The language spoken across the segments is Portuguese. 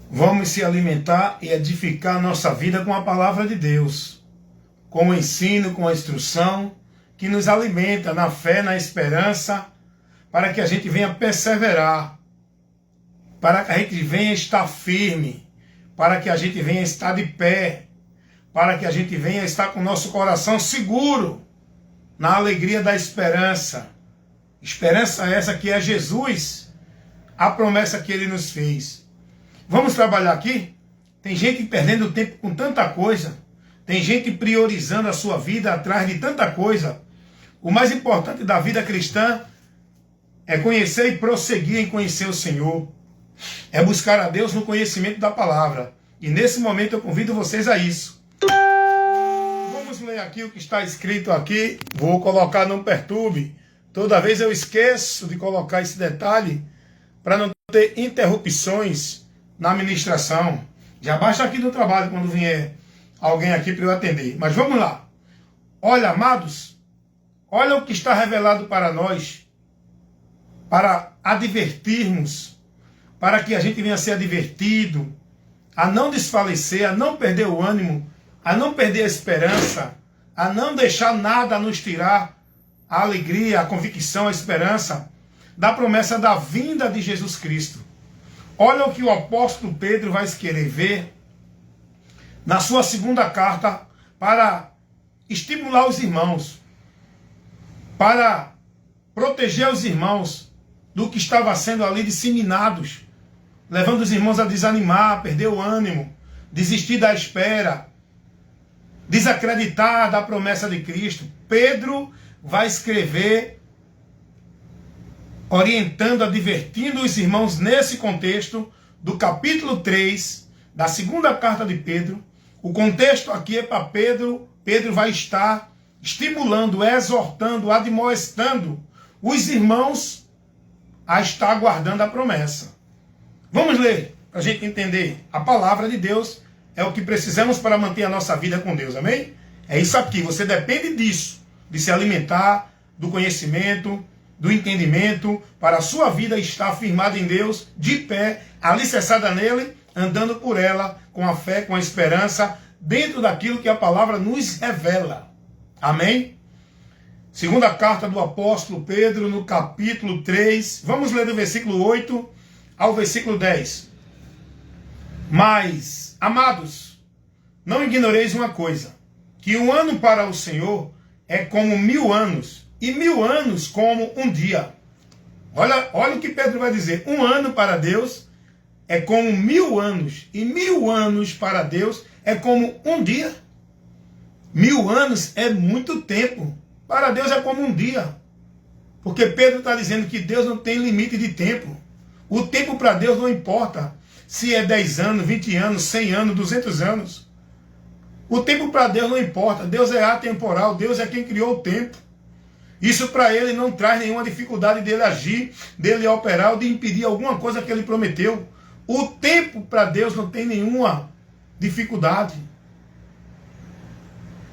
Vamos se alimentar e edificar a nossa vida com a palavra de Deus, com o ensino, com a instrução, que nos alimenta na fé, na esperança, para que a gente venha perseverar, para que a gente venha estar firme, para que a gente venha estar de pé, para que a gente venha estar com o nosso coração seguro, na alegria da esperança. Esperança essa que é Jesus, a promessa que Ele nos fez. Vamos trabalhar aqui? Tem gente perdendo tempo com tanta coisa, tem gente priorizando a sua vida atrás de tanta coisa. O mais importante da vida cristã é conhecer e prosseguir em conhecer o Senhor. É buscar a Deus no conhecimento da palavra. E nesse momento eu convido vocês a isso. Vamos ler aqui o que está escrito aqui. Vou colocar Não Perturbe. Toda vez eu esqueço de colocar esse detalhe para não ter interrupções na ministração. Já basta aqui no trabalho quando vier alguém aqui para eu atender. Mas vamos lá. Olha, amados, olha o que está revelado para nós, para advertirmos, para que a gente venha a ser advertido, a não desfalecer, a não perder o ânimo, a não perder a esperança, a não deixar nada nos tirar a alegria, a convicção, a esperança da promessa da vinda de Jesus Cristo. Olha o que o apóstolo Pedro vai escrever na sua segunda carta para estimular os irmãos, para proteger os irmãos do que estava sendo ali disseminados, levando os irmãos a desanimar, perder o ânimo, desistir da espera, desacreditar da promessa de Cristo. Pedro vai escrever orientando, advertindo os irmãos nesse contexto do capítulo 3 da segunda carta de Pedro. O contexto aqui é para Pedro. Pedro vai estar estimulando, exortando, admoestando os irmãos a estar aguardando a promessa. Vamos ler, para a gente entender. A palavra de Deus é o que precisamos para manter a nossa vida com Deus, amém? É isso aqui, você depende disso, de se alimentar do conhecimento, do entendimento, para a sua vida estar firmada em Deus, de pé, alicerçada nele, andando por ela, com a fé, com a esperança, dentro daquilo que a palavra nos revela. Amém? Segunda carta do apóstolo Pedro, no capítulo 3, vamos ler do versículo 8 ao versículo 10. Mas, amados, não ignoreis uma coisa, que um ano para o Senhor é como 1000 anos, e 1000 anos como um dia. Olha o que Pedro vai dizer. Um ano para Deus é como 1000 anos, e 1000 anos para Deus é como um dia. 1000 anos é muito tempo. Para Deus é como um dia. Porque Pedro está dizendo que Deus não tem limite de tempo. O tempo para Deus não importa se é 10 anos, 20 anos, 100 anos, 200 anos. O tempo para Deus não importa. Deus é atemporal. Deus é quem criou o tempo. Isso para ele não traz nenhuma dificuldade dele agir, dele operar ou de impedir alguma coisa que ele prometeu. O tempo para Deus não tem nenhuma dificuldade.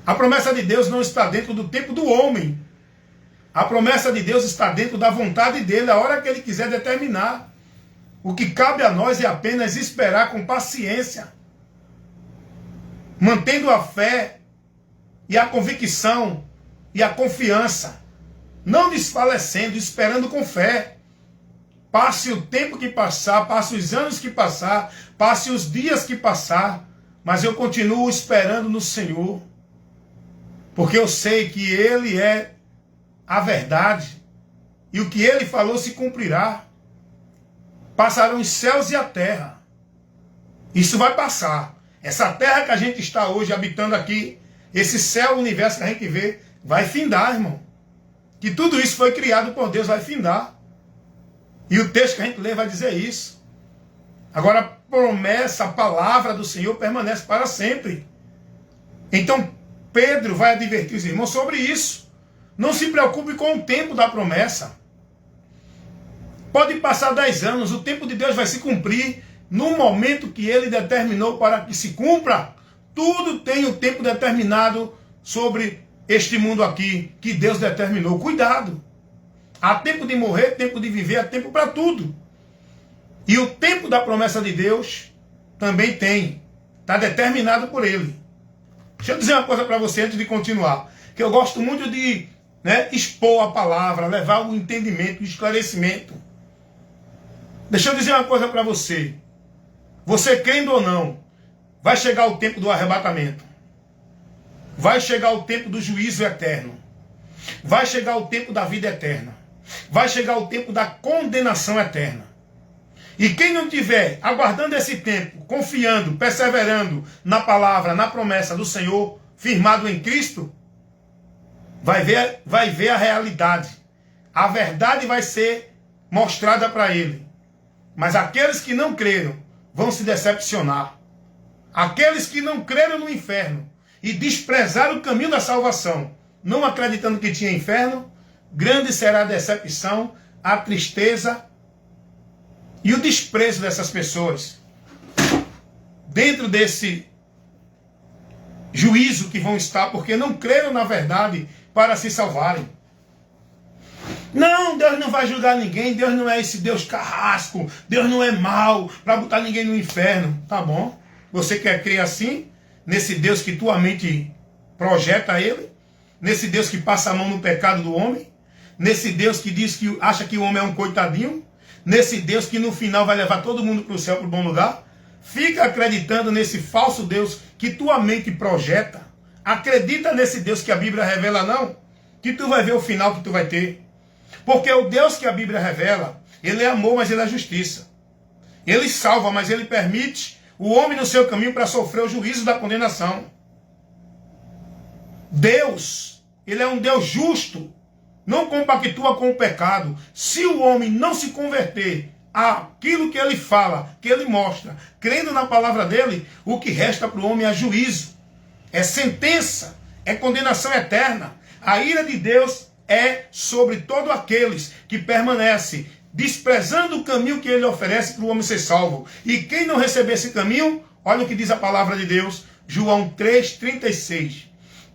A promessa de Deus não está dentro do tempo do homem. A promessa de Deus está dentro da vontade dele, a hora que ele quiser determinar. O que cabe a nós é apenas esperar com paciência, mantendo a fé e a convicção e a confiança, não desfalecendo, esperando com fé. Passe o tempo que passar, passe os anos que passar, passe os dias que passar, mas eu continuo esperando no Senhor, porque eu sei que Ele é a verdade, e o que Ele falou se cumprirá. Passarão os céus e a terra. Isso vai passar. Essa terra que a gente está hoje habitando aqui, esse céu, o universo que a gente vê, vai findar, irmão. Que tudo isso foi criado por Deus, vai findar. E o texto que a gente lê vai dizer isso. Agora, a promessa, a palavra do Senhor permanece para sempre. Então, Pedro vai advertir os irmãos sobre isso. Não se preocupe com o tempo da promessa. Pode passar 10 anos, o tempo de Deus vai se cumprir no momento que Ele determinou para que se cumpra. Tudo tem o tempo determinado sobre este mundo aqui, que Deus determinou. Cuidado! Há tempo de morrer, tempo de viver, há tempo para tudo. E o tempo da promessa de Deus também tem. Está determinado por ele. Deixa eu dizer uma coisa para você antes de continuar. Que eu gosto muito de expor a palavra, levar o entendimento, o esclarecimento. Deixa eu dizer uma coisa para você. Você crendo ou não, vai chegar o tempo do arrebatamento. Vai chegar o tempo do juízo eterno. Vai chegar o tempo da vida eterna. Vai chegar o tempo da condenação eterna. E quem não tiver aguardando esse tempo, confiando, perseverando na palavra, na promessa do Senhor, firmado em Cristo, vai ver a realidade. A verdade vai ser mostrada para ele. Mas aqueles que não creram vão se decepcionar. Aqueles que não creram no inferno e desprezaram o caminho da salvação, não acreditando que tinha inferno, grande será a decepção, a tristeza e o desprezo dessas pessoas. Dentro desse juízo que vão estar, porque não creram na verdade para se salvarem. Não, Deus não vai julgar ninguém, Deus não é esse Deus carrasco, Deus não é mau para botar ninguém no inferno. Tá bom, você quer crer assim, nesse Deus que tua mente projeta ele, nesse Deus que passa a mão no pecado do homem, nesse Deus que diz que acha que o homem é um coitadinho, nesse Deus que no final vai levar todo mundo para o céu, para o bom lugar? Fica acreditando nesse falso Deus que tua mente projeta. Acredita nesse Deus que a Bíblia revela não, que tu vai ver o final que tu vai ter. Porque o Deus que a Bíblia revela, ele é amor, mas ele é justiça. Ele salva, mas ele permite o homem no seu caminho para sofrer o juízo da condenação. Deus, ele é um Deus justo, não compactua com o pecado. Se o homem não se converter àquilo que ele fala, que ele mostra, crendo na palavra dele, o que resta para o homem é juízo, é sentença, é condenação eterna. A ira de Deus é sobre todos aqueles que permanecem desprezando o caminho que ele oferece para o homem ser salvo. E quem não receber esse caminho, olha o que diz a palavra de Deus, João 3,36.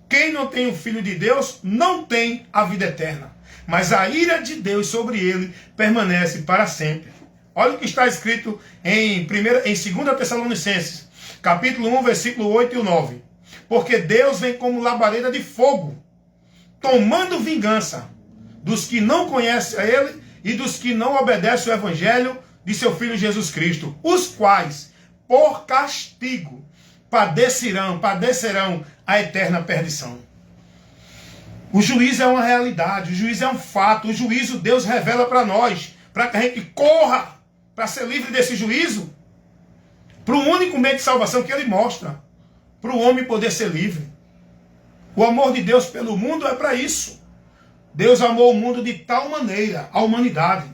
Quem não tem o Filho de Deus não tem a vida eterna, mas a ira de Deus sobre ele permanece para sempre. Olha o que está escrito em 2 Tessalonicenses, capítulo 1, versículo 8 e 9. Porque Deus vem como labareda de fogo, tomando vingança dos que não conhecem a ele e dos que não obedecem o evangelho de seu Filho Jesus Cristo, os quais, por castigo, padecerão a eterna perdição. O juízo é uma realidade, o juízo é um fato, o juízo Deus revela para nós, para que a gente corra para ser livre desse juízo, para o único meio de salvação que ele mostra, para o homem poder ser livre. O amor de Deus pelo mundo é para isso. Deus amou o mundo de tal maneira, a humanidade,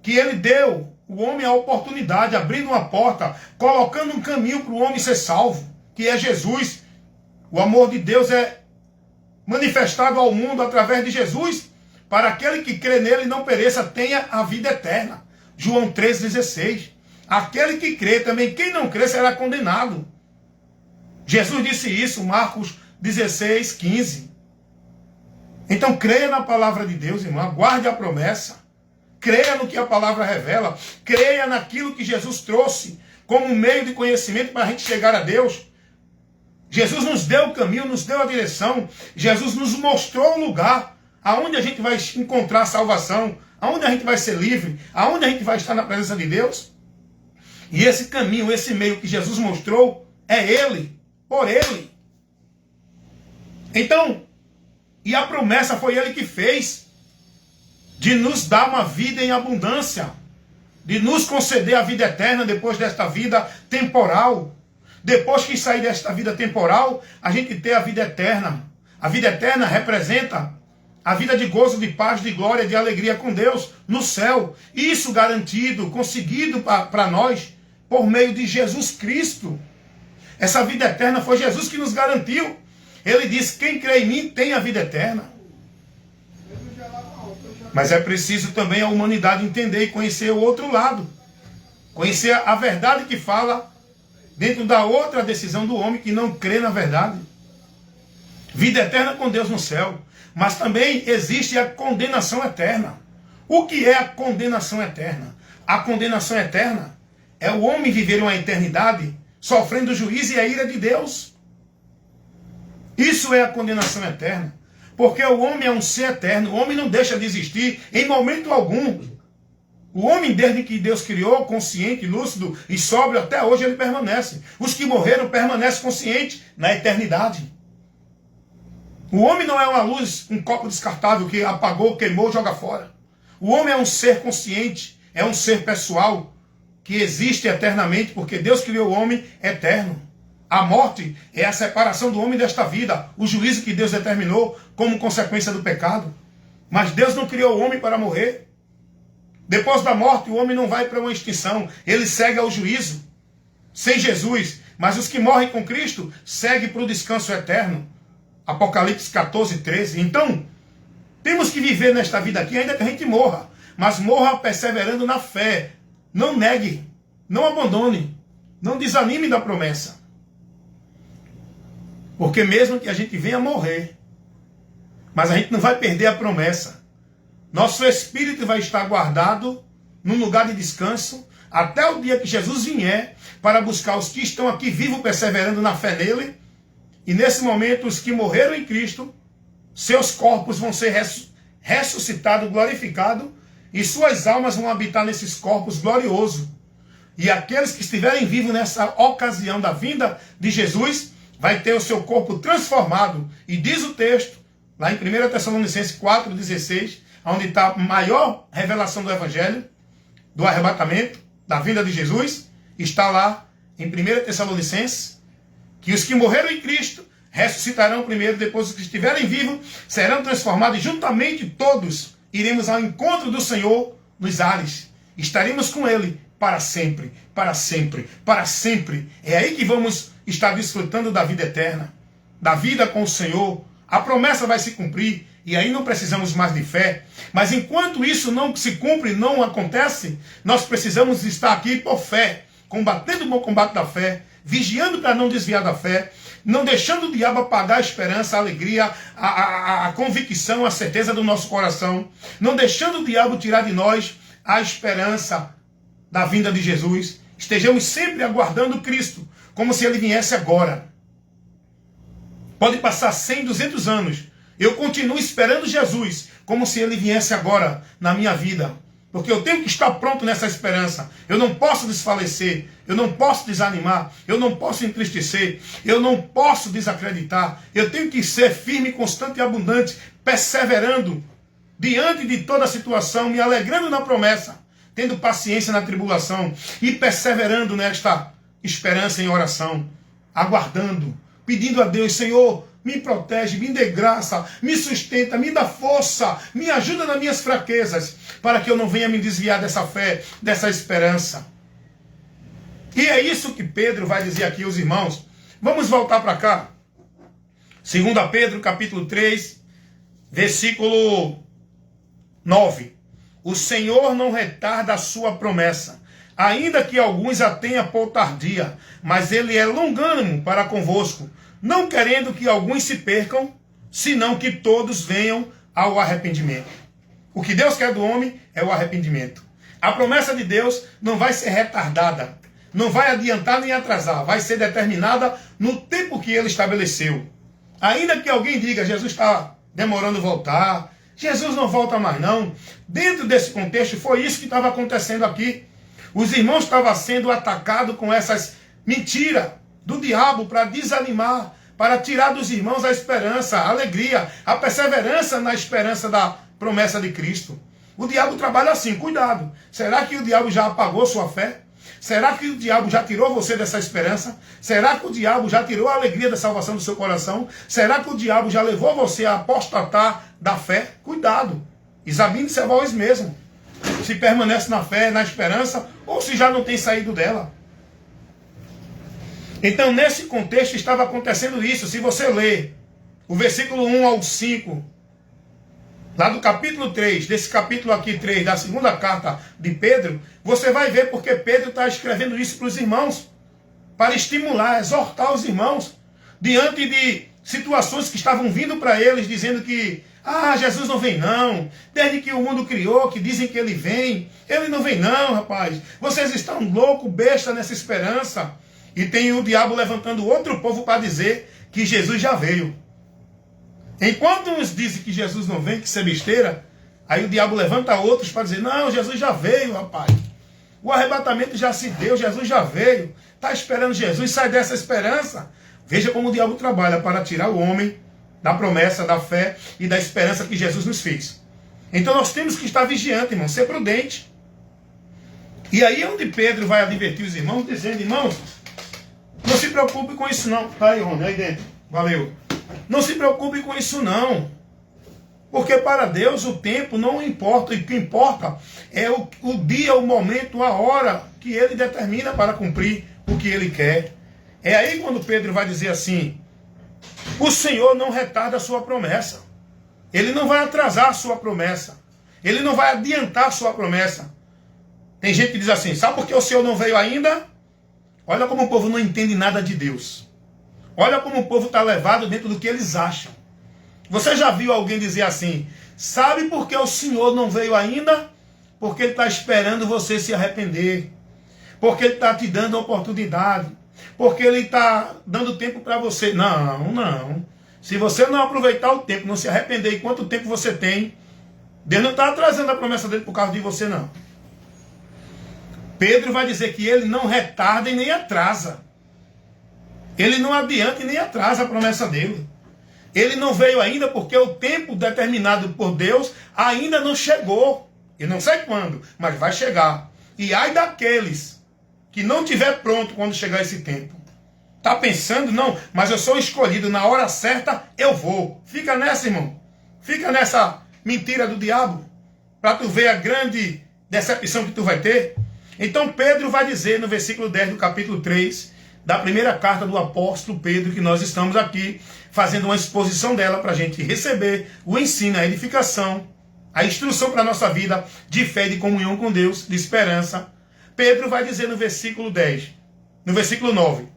que ele deu o homem a oportunidade, abrindo uma porta, colocando um caminho para o homem ser salvo, que é Jesus. O amor de Deus é manifestado ao mundo através de Jesus, para aquele que crê nele e não pereça, tenha a vida eterna. João 3,16. Aquele que crê também, quem não crê será condenado. Jesus disse isso, Marcos 16,15. Então creia na palavra de Deus, irmão, aguarde a promessa, creia no que a palavra revela, creia naquilo que Jesus trouxe como meio de conhecimento para a gente chegar a Deus. Jesus nos deu o caminho, nos deu a direção, Jesus nos mostrou o lugar aonde a gente vai encontrar salvação, aonde a gente vai ser livre, aonde a gente vai estar na presença de Deus. E esse caminho, esse meio que Jesus mostrou, é Ele, por Ele. Então, e a promessa foi Ele que fez, de nos dar uma vida em abundância, de nos conceder a vida eterna depois desta vida temporal. Depois que sair desta vida temporal, a gente ter a vida eterna. A vida eterna representa a vida de gozo, de paz, de glória, de alegria com Deus no céu. Isso garantido, conseguido para nós, por meio de Jesus Cristo. Essa vida eterna foi Jesus que nos garantiu. Ele disse, quem crê em mim tem a vida eterna. Mas é preciso também a humanidade entender e conhecer o outro lado. Conhecer a verdade que fala dentro da outra decisão do homem que não crê na verdade. Vida eterna com Deus no céu. Mas também existe a condenação eterna. O que é a condenação eterna? A condenação eterna é o homem viver uma eternidade sofrendo o juízo e a ira de Deus. Isso é a condenação eterna. Porque o homem é um ser eterno. O homem não deixa de existir em momento algum. O homem, desde que Deus criou, consciente, lúcido e sóbrio, até hoje ele permanece. Os que morreram permanecem conscientes na eternidade. O homem não é uma luz, um copo descartável que apagou, queimou, joga fora. O homem é um ser consciente, é um ser pessoal, que existe eternamente, porque Deus criou o homem eterno. A morte é a separação do homem desta vida, o juízo que Deus determinou como consequência do pecado. Mas Deus não criou o homem para morrer. Depois da morte, o homem não vai para uma extinção, ele segue ao juízo, sem Jesus. Mas os que morrem com Cristo seguem para o descanso eterno. Apocalipse 14, 13. Então, temos que viver nesta vida aqui, ainda que a gente morra, mas morra perseverando na fé. Não negue, não abandone, não desanime da promessa. Porque mesmo que a gente venha morrer, mas a gente não vai perder a promessa. Nosso espírito vai estar guardado num lugar de descanso até o dia que Jesus vier para buscar os que estão aqui vivos, perseverando na fé nele. E nesse momento, os que morreram em Cristo, seus corpos vão ser ressuscitados, glorificados, e suas almas vão habitar nesses corpos gloriosos. E aqueles que estiverem vivos nessa ocasião da vinda de Jesus, vai ter o seu corpo transformado. E diz o texto, lá em 1 Tessalonicenses 4,16, onde está a maior revelação do Evangelho, do arrebatamento, da vinda de Jesus, está lá em 1 Tessalonicenses, que os que morreram em Cristo ressuscitarão primeiro, depois os que estiverem vivos serão transformados, e juntamente todos iremos ao encontro do Senhor nos ares. Estaremos com Ele para sempre, para sempre, para sempre. É aí que vamos estar desfrutando da vida eterna, da vida com o Senhor. A promessa vai se cumprir, e aí não precisamos mais de fé. Mas enquanto isso não se cumpre, não acontece, nós precisamos estar aqui por fé, combatendo o bom combate da fé, vigiando para não desviar da fé, não deixando o diabo apagar a esperança, a alegria, a convicção, a certeza do nosso coração, não deixando o diabo tirar de nós a esperança da vinda de Jesus. Estejamos sempre aguardando Cristo, como se Ele viesse agora. Pode passar 100, 200 anos, eu continuo esperando Jesus, como se Ele viesse agora na minha vida. Porque eu tenho que estar pronto nessa esperança. Eu não posso desfalecer, eu não posso desanimar, eu não posso entristecer, eu não posso desacreditar. Eu tenho que ser firme, constante e abundante, perseverando diante de toda a situação, me alegrando na promessa, tendo paciência na tribulação e perseverando nesta esperança em oração, aguardando, pedindo a Deus: Senhor, me protege, me dê graça, me sustenta, me dá força, me ajuda nas minhas fraquezas, para que eu não venha me desviar dessa fé, dessa esperança. E é isso que Pedro vai dizer aqui aos irmãos. Vamos voltar para cá. 2 Pedro, capítulo 3, versículo 9. O Senhor não retarda a sua promessa, ainda que alguns a tenham por tardia, mas Ele é longânimo para convosco, não querendo que alguns se percam, senão que todos venham ao arrependimento. O que Deus quer do homem é o arrependimento. A promessa de Deus não vai ser retardada, não vai adiantar nem atrasar, vai ser determinada no tempo que Ele estabeleceu. Ainda que alguém diga: Jesus está demorando a voltar, Jesus não volta mais não. Dentro desse contexto foi isso que estava acontecendo aqui. Os irmãos estavam sendo atacados com essas mentiras do diabo para desanimar, para tirar dos irmãos a esperança, a alegria, a perseverança na esperança da promessa de Cristo. O diabo trabalha assim, cuidado. Será que o diabo já apagou sua fé? Será que o diabo já tirou você dessa esperança? Será que o diabo já tirou a alegria da salvação do seu coração? Será que o diabo já levou você a apostatar da fé? Cuidado. Examine-se a vós mesmo. Se permanece na fé, na esperança, ou se já não tem saído dela. Então, nesse contexto estava acontecendo isso. Se você ler o versículo 1 ao 5, lá do capítulo 3, desse capítulo aqui 3, da segunda carta de Pedro, você vai ver porque Pedro está escrevendo isso para os irmãos, para estimular, exortar os irmãos, diante de situações que estavam vindo para eles, dizendo que Ah, Jesus não vem não. Desde que o mundo criou, que dizem que ele vem, ele não vem não, rapaz. Vocês estão loucos, besta nessa esperança. E tem o diabo levantando outro povo para dizer que Jesus já veio. Enquanto uns dizem que Jesus não vem, que isso é besteira, aí o diabo levanta outros para dizer, não, Jesus já veio, rapaz. O arrebatamento já se deu, Jesus já veio. Está esperando Jesus, sai dessa esperança. Veja como o diabo trabalha para tirar o homem da promessa, da fé e da esperança que Jesus nos fez. Então nós temos que estar vigiantes, irmão, ser prudente. E aí é onde Pedro vai advertir os irmãos, dizendo, irmãos, não se preocupe com isso não. Tá aí, Rony, aí dentro. Valeu. Não se preocupe com isso não. Porque para Deus o tempo não importa. O que importa é o dia, o momento, a hora que Ele determina para cumprir o que Ele quer. É aí quando Pedro vai dizer assim, o Senhor não retarda a sua promessa. Ele não vai atrasar a sua promessa. Ele não vai adiantar a sua promessa. Tem gente que diz assim, sabe por que o Senhor não veio ainda? Olha como o povo não entende nada de Deus. Olha como o povo está levado dentro do que eles acham. Você já viu alguém dizer assim, sabe por que o Senhor não veio ainda? Porque Ele está esperando você se arrepender. Porque Ele está te dando a oportunidade. Porque Ele está dando tempo para você. Não, não. Se você não aproveitar o tempo, não se arrepender, e quanto tempo você tem, Deus não está atrasando a promessa dele por causa de você, não. Pedro vai dizer que Ele não retarda e nem atrasa. Ele não adianta e nem atrasa a promessa dele. Ele não veio ainda porque o tempo determinado por Deus ainda não chegou. Eu não sei quando, mas vai chegar. E ai daqueles que não tiver pronto quando chegar esse tempo. Está pensando? Não, mas eu sou escolhido, na hora certa eu vou. Fica nessa, irmão. Fica nessa mentira do diabo, para tu ver a grande decepção que tu vai ter. Então Pedro vai dizer no versículo 10 do capítulo 3, da primeira carta do apóstolo Pedro, que nós estamos aqui fazendo uma exposição dela para a gente receber o ensino, a edificação, a instrução para a nossa vida de fé e de comunhão com Deus, de esperança. Pedro vai dizer no versículo 10, no versículo 9,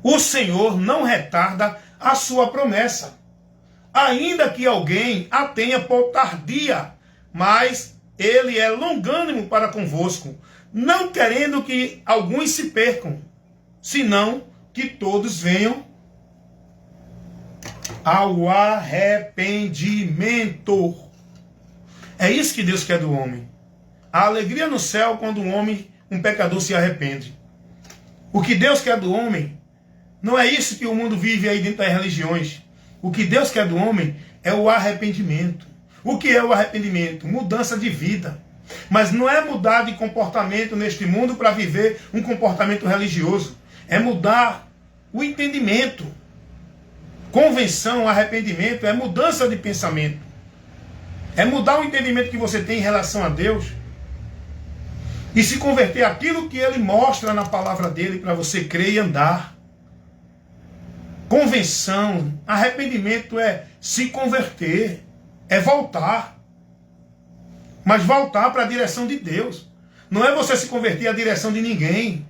o Senhor não retarda a sua promessa, ainda que alguém a tenha por tardia, mas Ele é longânimo para convosco, não querendo que alguns se percam, senão que todos venham ao arrependimento. É isso que Deus quer do homem. A alegria no céu quando um pecador se arrepende. O que Deus quer do homem não é isso que o mundo vive aí dentro das religiões. O que Deus quer do homem é o arrependimento. O que é o arrependimento? Mudança de vida. Mas não é mudar de comportamento neste mundo para viver um comportamento religioso. É mudar o entendimento. Convenção, arrependimento é mudança de pensamento. É mudar o entendimento que você tem em relação a Deus e se converter àquilo que Ele mostra na palavra dEle para você crer e andar. Convenção, arrependimento é se converter, é voltar. Mas voltar para a direção de Deus. Não é você se converter à direção de ninguém,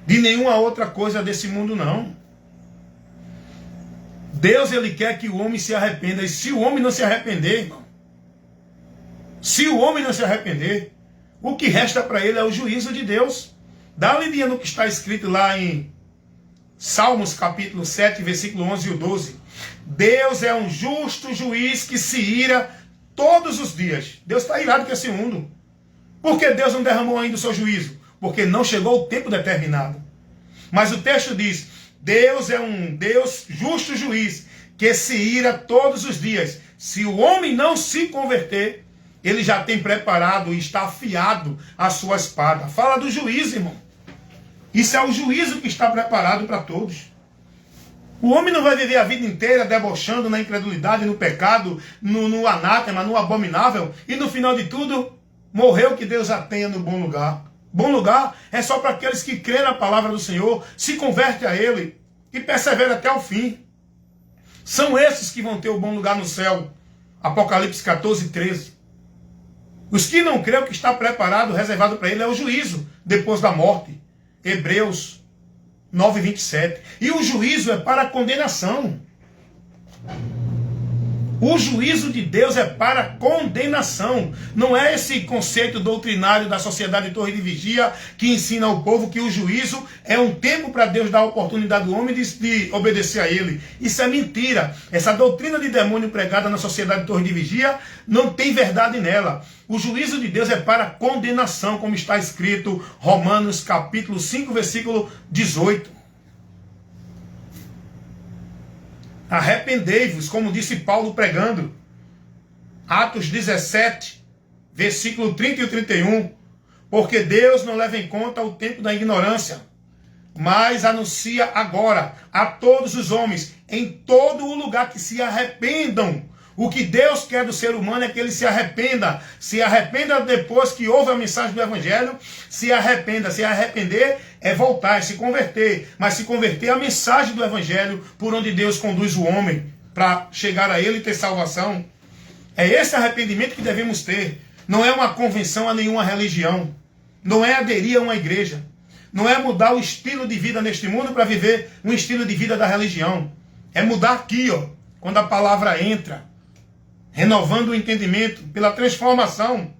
de nenhuma outra coisa desse mundo, não. Deus, Ele quer que o homem se arrependa. E se o homem não se arrepender, irmão, se o homem não se arrepender, o que resta para ele é o juízo de Deus. Dá uma lidinha no que está escrito lá em Salmos capítulo 7, versículo 11 e 12. Deus é um justo juiz que se ira todos os dias. Deus está irado com esse mundo. Por que Deus não derramou ainda o seu juízo? Porque não chegou o tempo determinado. Mas o texto diz, Deus é um Deus justo juiz que se ira todos os dias. Se o homem não se converter, ele já tem preparado e está afiado a sua espada. Fala do juízo, irmão. Isso é o juízo que está preparado para todos. O homem não vai viver a vida inteira debochando na incredulidade, no pecado, no anátema, no abominável, e no final de tudo, morreu que Deus a tenha no bom lugar. Bom lugar é só para aqueles que crêem na palavra do Senhor, se convertem a Ele e perseveram até o fim. São esses que vão ter o bom lugar no céu. Apocalipse 14, 13. Os que não creem, o que está preparado, reservado para ele é o juízo, depois da morte. Hebreus 9, 27. E o juízo é para a condenação. O juízo de Deus é para condenação. Não é esse conceito doutrinário da sociedade de Torre de Vigia que ensina ao povo que o juízo é um tempo para Deus dar a oportunidade do homem de obedecer a ele. Isso é mentira. Essa doutrina de demônio pregada na sociedade de Torre de Vigia não tem verdade nela. O juízo de Deus é para condenação, como está escrito Romanos capítulo 5, versículo 18. Arrependei-vos, como disse Paulo pregando. Atos 17, versículo 30 e 31. Porque Deus não leva em conta o tempo da ignorância, mas anuncia agora a todos os homens, em todo o lugar, que se arrependam. O que Deus quer do ser humano é que ele se arrependa. Se arrependa depois que ouve a mensagem do Evangelho. Se arrependa. Se arrepender é voltar, é se converter. Mas se converter à mensagem do Evangelho, por onde Deus conduz o homem para chegar a ele e ter salvação. É esse arrependimento que devemos ter. Não é uma convenção a nenhuma religião. Não é aderir a uma igreja. Não é mudar o estilo de vida neste mundo para viver um estilo de vida da religião. É mudar aqui, ó, quando a palavra entra. Renovando o entendimento pela transformação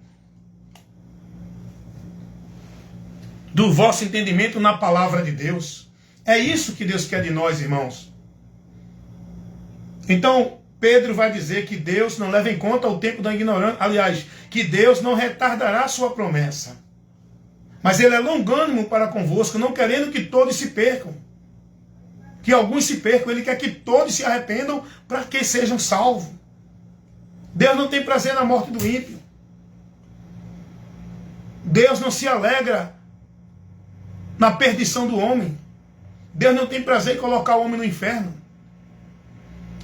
do vosso entendimento na palavra de Deus. É isso que Deus quer de nós, irmãos. Então, Pedro vai dizer que Deus não leva em conta o tempo da ignorância. Aliás, que Deus não retardará a sua promessa. Mas ele é longânimo para convosco, não querendo que todos se percam. Que alguns se percam. Ele quer que todos se arrependam para que sejam salvos. Deus não tem prazer na morte do ímpio. Deus não se alegra na perdição do homem. Deus não tem prazer em colocar o homem no inferno.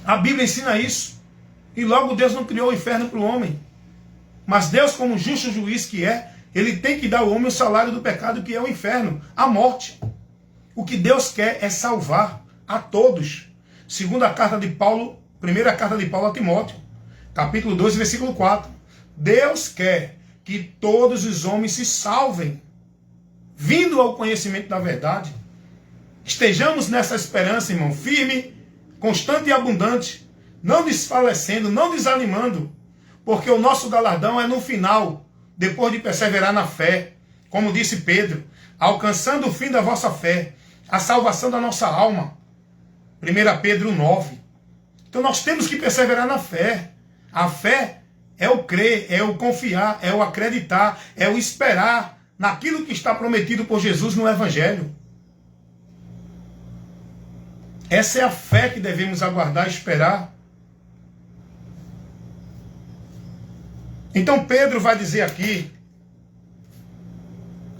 A Bíblia ensina isso. E logo Deus não criou o inferno para o homem. Mas Deus, como justo juiz que é, ele tem que dar ao homem o salário do pecado, que é o inferno, a morte. O que Deus quer é salvar a todos. Segunda carta de Paulo, primeira carta de Paulo a Timóteo, capítulo 2, versículo 4. Deus quer que todos os homens se salvem, vindo ao conhecimento da verdade. Estejamos nessa esperança, irmão, firme, constante e abundante, não desfalecendo, não desanimando, porque o nosso galardão é no final, depois de perseverar na fé, como disse Pedro, alcançando o fim da vossa fé, a salvação da nossa alma. 1 Pedro 9. Então nós temos que perseverar na fé. A fé é o crer, é o confiar, é o acreditar, é o esperar naquilo que está prometido por Jesus no Evangelho. Essa é a fé que devemos aguardar e esperar. Então Pedro vai dizer aqui: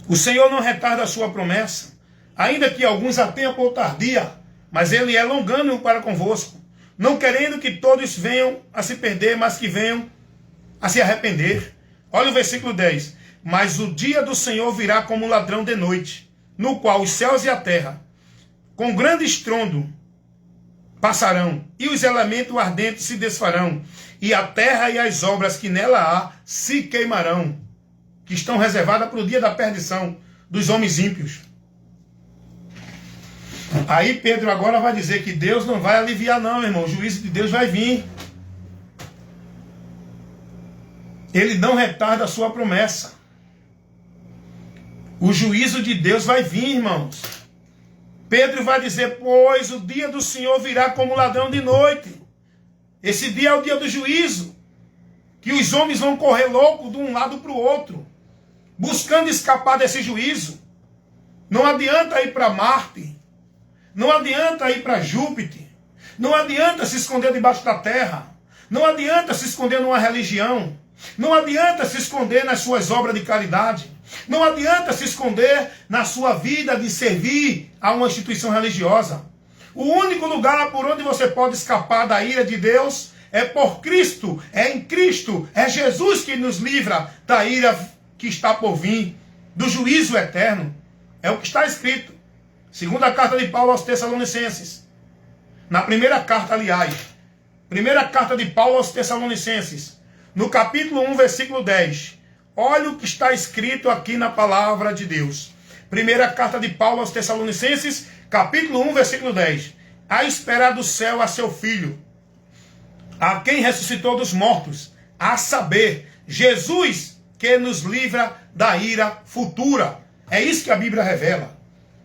o Senhor não retarda a sua promessa, ainda que alguns a tenham por tardia, mas ele é longânimo para convosco, não querendo que todos venham a se perder, mas que venham a se arrepender. Olha o versículo 10. Mas o dia do Senhor virá como um ladrão de noite, no qual os céus e a terra, com grande estrondo, passarão, e os elementos ardentes se desfarão, e a terra e as obras que nela há se queimarão, que estão reservadas para o dia da perdição dos homens ímpios. Aí Pedro agora vai dizer que Deus não vai aliviar não, irmão. O juízo de Deus vai vir. Ele não retarda a sua promessa. O juízo de Deus vai vir, irmãos. Pedro vai dizer: pois o dia do Senhor virá como ladrão de noite. Esse dia é o dia do juízo, que os homens vão correr louco de um lado para o outro, buscando escapar desse juízo. Não adianta ir para Marte, não adianta ir para Júpiter, não adianta se esconder debaixo da terra, não adianta se esconder numa religião, não adianta se esconder nas suas obras de caridade, não adianta se esconder na sua vida de servir a uma instituição religiosa. O único lugar por onde você pode escapar da ira de Deus é por Cristo, é em Cristo, é Jesus que nos livra da ira que está por vir, do juízo eterno. É o que está escrito. Segunda carta de Paulo aos Tessalonicenses. Na primeira carta, aliás, primeira carta de Paulo aos Tessalonicenses, no capítulo 1, versículo 10. Olha o que está escrito aqui na palavra de Deus. Primeira carta de Paulo aos Tessalonicenses, capítulo 1, versículo 10. A esperar do céu a seu filho, a quem ressuscitou dos mortos, a saber, Jesus que nos livra da ira futura. É isso que a Bíblia revela.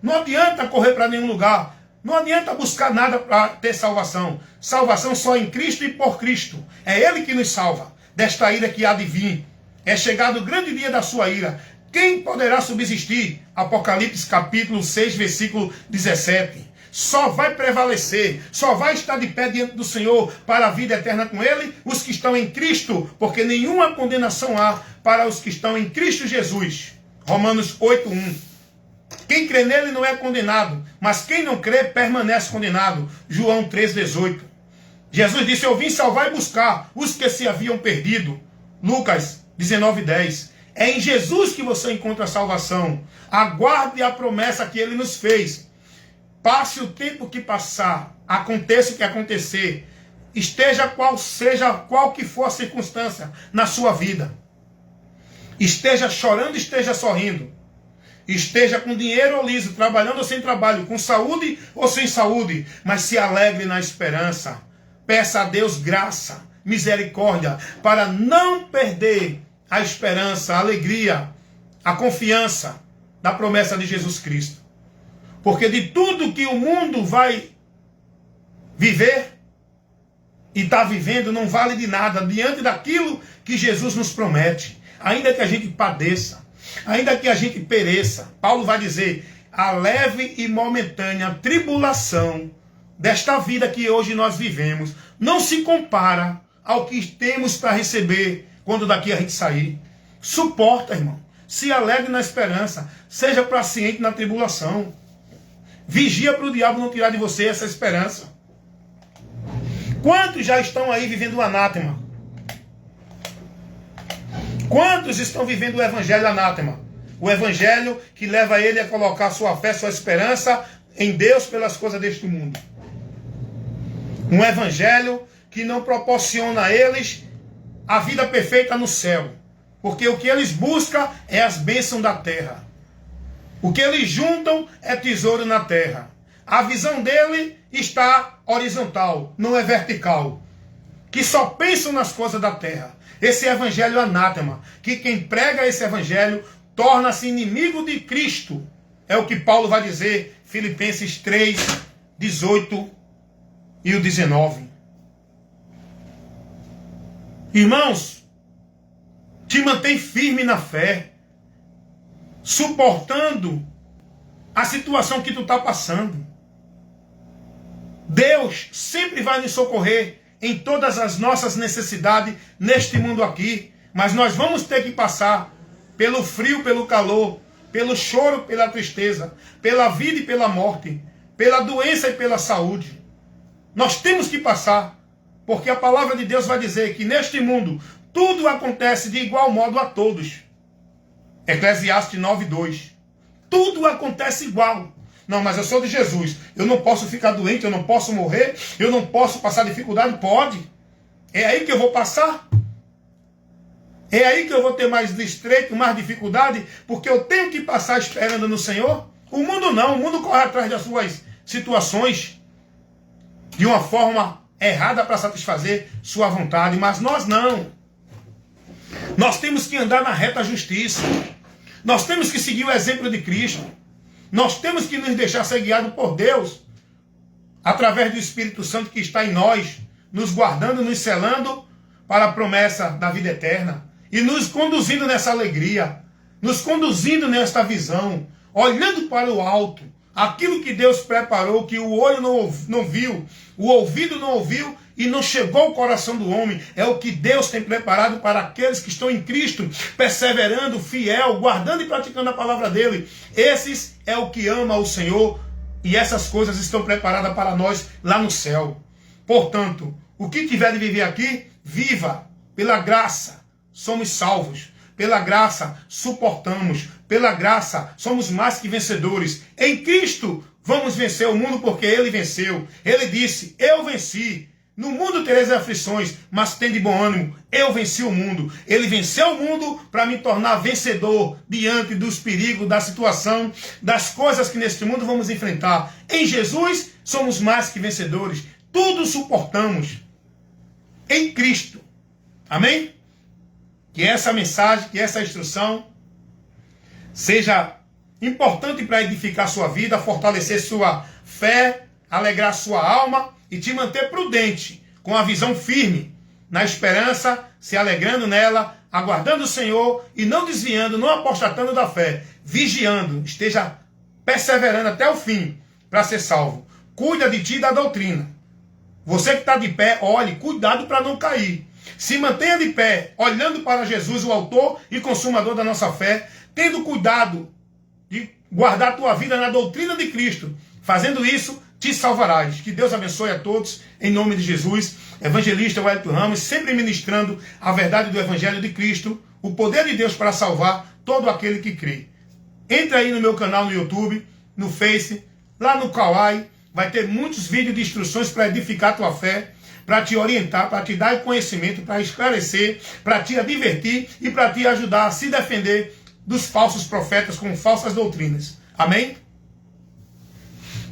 Não adianta correr para nenhum lugar. Não adianta buscar nada para ter salvação. Salvação só em Cristo e por Cristo. É Ele que nos salva desta ira que há de vir. É chegado o grande dia da sua ira. Quem poderá subsistir? Apocalipse capítulo 6, versículo 17. Só vai prevalecer, só vai estar de pé diante do Senhor para a vida eterna com Ele os que estão em Cristo, porque nenhuma condenação há para os que estão em Cristo Jesus. Romanos 8:1. Quem crê nele não é condenado, mas quem não crê permanece condenado. João 3:18. Jesus disse: eu vim salvar e buscar os que se haviam perdido. Lucas 19:10. É em Jesus que você encontra a salvação. Aguarde a promessa que Ele nos fez. Passe o tempo que passar, aconteça o que acontecer, esteja qual que for a circunstância na sua vida. Esteja chorando, esteja sorrindo. Esteja com dinheiro ou liso, trabalhando ou sem trabalho, com saúde ou sem saúde, mas se alegre na esperança. Peça a Deus graça, misericórdia, para não perder a esperança, a alegria, a confiança da promessa de Jesus Cristo. Porque de tudo que o mundo vai viver e está vivendo, não vale de nada diante daquilo que Jesus nos promete. Ainda que a gente padeça, ainda que a gente pereça, Paulo vai dizer, a leve e momentânea tribulação desta vida que hoje nós vivemos não se compara ao que temos para receber quando daqui a gente sair. Suporta, irmão. Se alegre na esperança. Seja paciente na tribulação. Vigia para o diabo não tirar de você essa esperança. Quantos já estão aí vivendo o anátema? Quantos estão vivendo o evangelho anátema? O evangelho que leva ele a colocar sua fé, sua esperança em Deus pelas coisas deste mundo. Um evangelho que não proporciona a eles a vida perfeita no céu. Porque o que eles buscam é as bênçãos da terra. O que eles juntam é tesouro na terra. A visão dele está horizontal, não é vertical. Que só pensam nas coisas da terra. Esse evangelho anátema, que quem prega esse evangelho torna-se inimigo de Cristo. É o que Paulo vai dizer, Filipenses 3, 18 e o 19. Irmãos, te mantém firme na fé, suportando a situação que tu está passando. Deus sempre vai nos socorrer em todas as nossas necessidades neste mundo aqui, mas nós vamos ter que passar pelo frio, pelo calor, pelo choro, pela tristeza, pela vida e pela morte, pela doença e pela saúde. Nós temos que passar, porque a palavra de Deus vai dizer que neste mundo tudo acontece de igual modo a todos. Eclesiastes 9:2. Tudo acontece igual. Não, mas eu sou de Jesus. Eu não posso ficar doente, eu não posso morrer, eu não posso passar dificuldade. Pode. É aí que eu vou passar. É aí que eu vou ter mais estreito, mais dificuldade, porque eu tenho que passar esperando no Senhor. O mundo não. O mundo corre atrás das suas situações de uma forma errada para satisfazer sua vontade, mas nós não. Nós temos que andar na reta justiça. Nós temos que seguir o exemplo de Cristo. Nós temos que nos deixar ser guiados por Deus, através do Espírito Santo que está em nós, nos guardando, nos selando para a promessa da vida eterna, e nos conduzindo nessa alegria, nos conduzindo nesta visão, olhando para o alto, aquilo que Deus preparou, que o olho não viu, o ouvido não ouviu, e não chegou ao coração do homem, é o que Deus tem preparado para aqueles que estão em Cristo, perseverando, fiel, guardando e praticando a palavra dele. Esses é o que ama o Senhor, e essas coisas estão preparadas para nós lá no céu. Portanto, o que tiver de viver aqui, viva. Pela graça, somos salvos. Pela graça, suportamos. Pela graça, somos mais que vencedores. Em Cristo, vamos vencer o mundo porque Ele venceu. Ele disse, eu venci. No mundo tereis aflições, mas tende bom ânimo. Eu venci o mundo. Ele venceu o mundo para me tornar vencedor diante dos perigos, da situação, das coisas que neste mundo vamos enfrentar. Em Jesus, somos mais que vencedores. Tudo suportamos. em Cristo. Amém? Que essa mensagem, que essa instrução seja importante para edificar sua vida, fortalecer sua fé, alegrar sua alma e te manter prudente, com a visão firme, na esperança, se alegrando nela, aguardando o Senhor e não desviando, não apostatando da fé, vigiando, esteja perseverando até o fim para ser salvo. Cuida de ti e da doutrina. Você que está de pé, olhe, cuidado para não cair. Se mantenha de pé, olhando para Jesus, o autor e consumador da nossa fé, tendo cuidado de guardar a tua vida na doutrina de Cristo. Fazendo isso, te salvarás. Que Deus abençoe a todos, em nome de Jesus. Evangelista Wellington Ramos, sempre ministrando a verdade do Evangelho de Cristo, o poder de Deus para salvar todo aquele que crê. Entre aí no meu canal no YouTube, no Face, lá no Kawaii, vai ter muitos vídeos de instruções para edificar a tua fé, para te orientar, para te dar conhecimento, para esclarecer, para te advertir e para te ajudar a se defender dos falsos profetas com falsas doutrinas. Amém?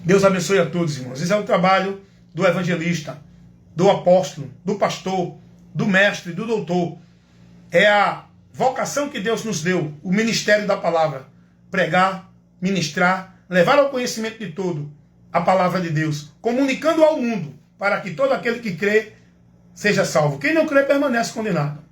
Deus abençoe a todos, irmãos. Esse é o trabalho do evangelista, do apóstolo, do pastor, do mestre, do doutor. É a vocação que Deus nos deu, o ministério da palavra. Pregar, ministrar, levar ao conhecimento de todo a palavra de Deus, comunicando ao mundo, para que todo aquele que crê seja salvo. Quem não crê permanece condenado.